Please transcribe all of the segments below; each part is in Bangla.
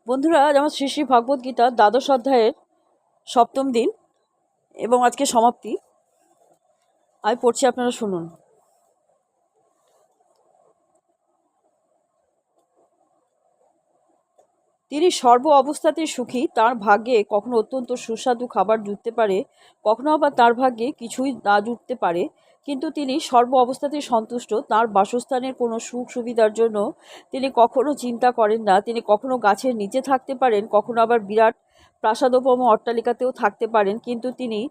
বন্ধুরা, আজ আমার শ্রী শ্রী ভাগবত গীতার দ্বাদশ অধ্যায়ের সপ্তম দিন এবং আজকে সমাপ্তি। আমি পড়ছি, আপনারা শুনুন। তিনি সর্ব অবস্থাতেই সুখী। তার ভাগ্যে কখনো অত্যন্ত সুস্বাদু খাবার জুটতে পারে, কখনো আবার তার ভাগ্যে কিছুই না জুটতে পারে, কিন্তু তিনি সর্ব অবস্থাতেই সন্তুষ্ট। তার বাসস্থানের কোনো সুখ সুবিধার জন্য তিনি কখনো চিন্তা করেন না। তিনি কখনো গাছের নিচে থাকতে পারেন, কখনো আবার বিরাট প্রাসাদোপম অট্টালিকাতেও থাকতে পারেন, কিন্তু তিনি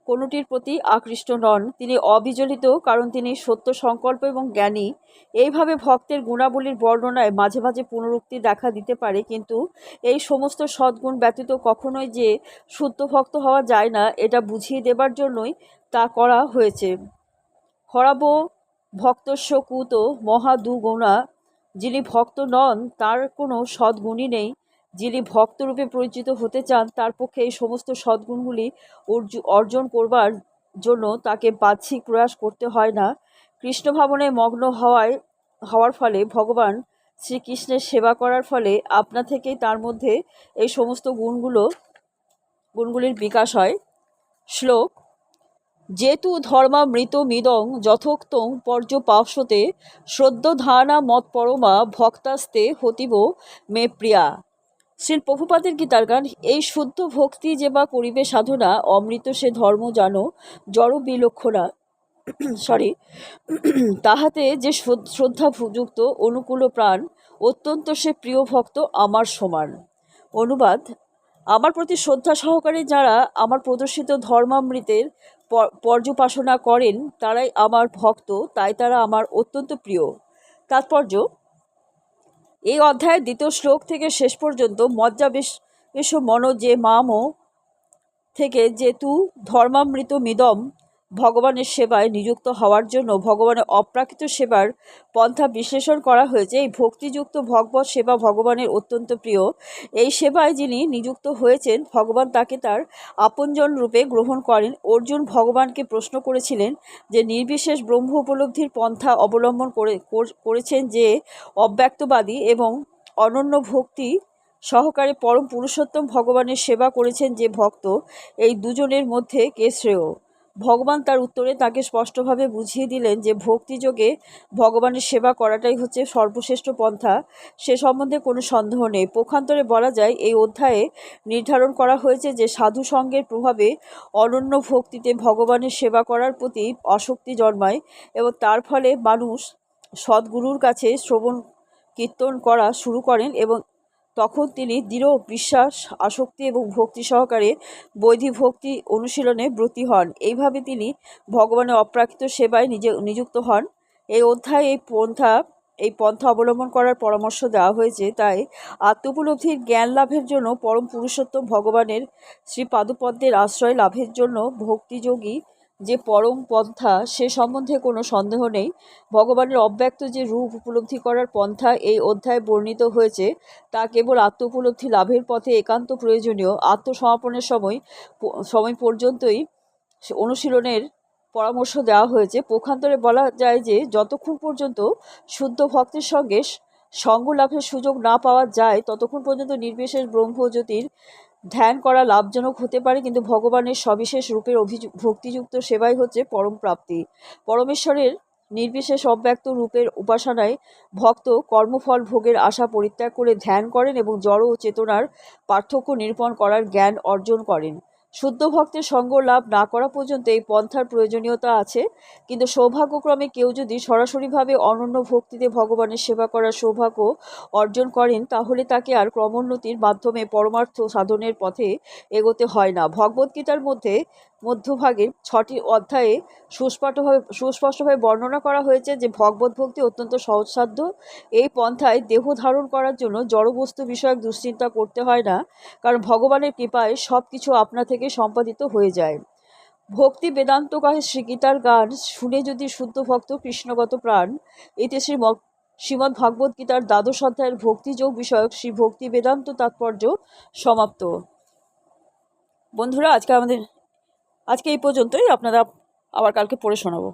কোনোটির প্রতি আকৃষ্ট নন। তিনি অবিচলিত, কারণ তিনি সত্য সংকল্প এবং জ্ঞানী। এইভাবে ভক্তের গুণাবলীর বর্ণনায় মাঝে মাঝে পুনরুক্তি দেখা দিতে পারে, কিন্তু এই সমস্ত সদ্গুণ ব্যতীত কখনোই যে শুদ্ধ ভক্ত হওয়া যায় না, এটা বুঝিয়ে দেবার জন্যই তা করা হয়েছে। হরাব ভক্তস্য কুত মহাদুগুণা। যিনি ভক্ত নন তার কোনো সদ্গুণই নেই। যিনি ভক্তরূপে পরিচিত হতে চান তার পক্ষে এই সমস্ত সদ্গুণগুলি অর্জন করবার জন্য তাকে বাহ্যিক প্রয়াস করতে হয় না। কৃষ্ণ ভাবনে মগ্ন হওয়ার ফলে, ভগবান শ্রীকৃষ্ণের সেবা করার ফলে আপনা থেকেই তার মধ্যে এই সমস্ত গুণগুলির বিকাশ হয়। শ্লোক: যেতু ধর্মামৃতমিদং যথোক্তং পর্যপার্শ্বতে শ্রদ্ধধানা মৎপরমা ভক্তাস্তে হতিব মে প্রিয়া। শ্রী প্রভুপাদের গীতার গান। এই শুদ্ধ ভক্তি যে বা করিবে সাধনা, অমৃত সে ধর্ম জানো জড় বিলক্ষণা। তাহাতে যে শ্রদ্ধাযুক্ত অনুকূল প্রাণ, অত্যন্ত সে প্রিয় ভক্ত আমার সমান। অনুবাদ: আমার প্রতি শ্রদ্ধা সহকারে যারা আমার প্রদর্শিত ধর্মামৃতের পর্যুপাসনা করেন তারাই আমার ভক্ত, তাই তারা আমার অত্যন্ত প্রিয়। তাৎপর্য: এই অধ্যায়ের দ্বিতীয় শ্লোক থেকে শেষ পর্যন্ত মজ্জাবেশ মন যে মাম থেকে যেতু ধর্মামৃত মিদম ভগবানের সেবায় নিযুক্ত হওয়ার জন্য ভগবানের অপ্রাকৃত সেবার পন্থা বিশ্লেষণ করা হয়েছে। এই ভক্তিযুক্ত ভগবত সেবা ভগবানের অত্যন্ত প্রিয়। এই সেবায় যিনি নিযুক্ত হয়েছেন, ভগবান তাকে তার আপনজন রূপে গ্রহণ করেন। অর্জুন ভগবানকে প্রশ্ন করেছিলেন যে নির্বিশেষ ব্রহ্ম উপলব্ধির পন্থা অবলম্বন করেছেন যে অব্যক্তবাদী, এবং অনন্য ভক্তি সহকারে পরম পুরুষোত্তম ভগবানের সেবা করেছেন যে ভক্ত, এই দুজনের মধ্যে কে শ্রেয়? ভগবান তার উত্তরে তাকে স্পষ্টভাবে বুঝিয়ে দিলেন যে ভক্তিযোগে ভগবানের সেবা করাটাই হচ্ছে সর্বশ্রেষ্ঠ পন্থা। সে সম্বন্ধে কোনো সন্দেহ নেই। পক্ষান্তরে বলা যায়, এই অধ্যায়ে নির্ধারণ করা হয়েছে যে সাধু সঙ্গের প্রভাবে অনন্য ভক্তিতে ভগবানের সেবা করার প্রতি আসক্তি জন্মায়, এবং তার ফলে মানুষ সদ্গুরুর কাছে শ্রবণ কীর্তন করা শুরু করেন, এবং তখন তিনি দৃঢ় বিশ্বাস, আসক্তি এবং ভক্তি সহকারে বৈদিক ভক্তি অনুশীলনে ব্রতী হন। এইভাবে তিনি ভগবানের অপ্রাকৃত সেবায় নিযুক্ত হন। এই অধ্যায়ে এই পন্থা অবলম্বন করার পরামর্শ দেওয়া হয়েছে। তাই আত্মোপলব্ধির জ্ঞান লাভের জন্য পরম পুরুষোত্তম ভগবানের শ্রীপাদপদ্মের আশ্রয় লাভের জন্য ভক্তিযোগী যে পরম পন্থা, সে সম্বন্ধে কোনো সন্দেহ নেই। ভগবানের অব্যক্ত যে রূপ উপলব্ধি করার পন্থা এই অধ্যায়ে বর্ণিত হয়েছে, তা কেবল আত্মোপলব্ধি লাভের পথে একান্ত প্রয়োজনীয়। আত্মসমর্পণের সময় পর্যন্তই অনুশীলনের পরামর্শ দেওয়া হয়েছে। পক্ষান্তরে বলা যায় যে যতক্ষণ পর্যন্ত শুদ্ধ ভক্তের সঙ্গে সঙ্গ লাভের সুযোগ না পাওয়া যায়, ততক্ষণ পর্যন্ত নির্বিশেষ ব্রহ্মজ্যোতির ধ্যান করা লাভজনক হতে পারে, কিন্তু ভগবানের সবিশেষ রূপের ভক্তিযুক্ত সেবাই হচ্ছে পরম প্রাপ্তি। পরমেশ্বরের নির্বিশেষ অব্যক্ত রূপের উপাসনায় ভক্ত কর্মফল ভোগের আশা পরিত্যাগ করে ধ্যান করেন এবং জড় ও চেতনার পার্থক্য নিরূপণ করার জ্ঞান অর্জন করেন। শুদ্ধ ভক্তের সঙ্গ লাভ না করা পর্যন্ত এই পন্থার প্রয়োজনীয়তা আছে, কিন্তু সৌভাগ্যক্রমে কেউ যদি সরাসরিভাবে অনন্য ভক্তিতে ভগবানের সেবা করার সৌভাগ্য অর্জন করেন, তাহলে তাকে আর ক্রমোন্নতির মাধ্যমে পরমার্থ সাধনের পথে এগোতে হয় না। ভগবদ্গীতার মধ্যভাগের 6টি অধ্যায়ে সুস্পষ্টভাবে বর্ণনা করা হয়েছে যে ভগবত ভক্তি অত্যন্ত সহজসাধ্য। এই পন্থায় দেহ ধারণ করার জন্য জড়বস্তু বিষয়ক দুশ্চিন্তা করতে হয় না, কারণ ভগবানের কৃপায় সব কিছু আপনা থেকে সম্পাদিত হয়ে যায়। ভক্তি বেদান্ত কহে শ্রীগীতার গান, শুনে যদি শুদ্ধ ভক্ত কৃষ্ণগত প্রাণ। এতে শ্রীমদ্ ভাগবত গীতার দ্বাদশ অধ্যায়ের ভক্তিযোগ বিষয়ক শ্রী ভক্তি বেদান্ত তাৎপর্য সমাপ্ত। বন্ধুরা, আজকে এই পর্যন্তই। আপনারা আবার কালকে পড়ে শোনাবো।